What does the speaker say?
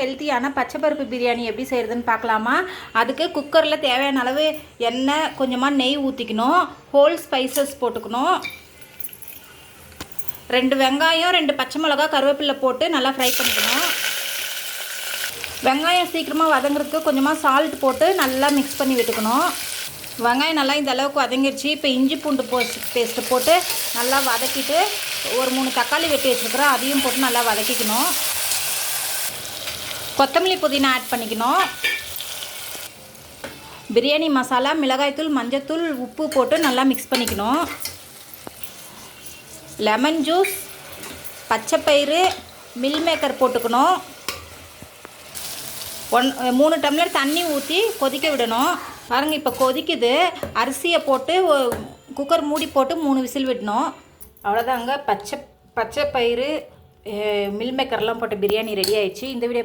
ஹெல்த்தியான பச்சைப்பருப்பு பிரியாணி எப்படி செய்கிறதுன்னு பார்க்கலாமா? அதுக்கு குக்கரில் தேவையான அளவு எண்ணெய், கொஞ்சமாக நெய் ஊற்றிக்கணும். ஹோல் ஸ்பைசஸ் போட்டுக்கணும். 2 வெங்காயம், 2 பச்சை மிளகா, கருவேப்பிலை போட்டு நல்லா ஃப்ரை பண்ணிக்கணும். வெங்காயம் சீக்கிரமாக வதங்குறதுக்கு கொஞ்சமாக சால்ட் போட்டு நல்லா மிக்ஸ் பண்ணி விட்டுக்கணும். வெங்காயம் நல்லா இந்த அளவுக்கு வதங்கிடுச்சு. இப்போ இஞ்சி பூண்டு பேஸ்ட்டு போட்டு நல்லா வதக்கிட்டு ஒரு 3 தக்காளி வெட்டி வச்சுருக்குறோம், அதையும் போட்டு நல்லா வதக்கிக்கணும். கொத்தமல்லி புதினா ஆட் பண்ணிக்கணும். பிரியாணி மசாலா, மிளகாய்த்தூள், மஞ்சத்தூள், உப்பு போட்டு நல்லா மிக்ஸ் பண்ணிக்கணும். லெமன் ஜூஸ், பச்சைப்பயிறு, மில் மேக்கர் போட்டுக்கணும். 3 டம்ளர் தண்ணி ஊற்றி கொதிக்க விடணும். பாருங்கள், இப்போ கொதிக்குது. அரிசியை போட்டு குக்கர் மூடி போட்டு 3 விசில் விடணும். அவ்வளோதாங்க. பச்சைப்பயிறு, மில் மேக்கர்லாம் போட்டு பிரியாணி ரெடி ஆயிடுச்சு. இந்த வீடியோ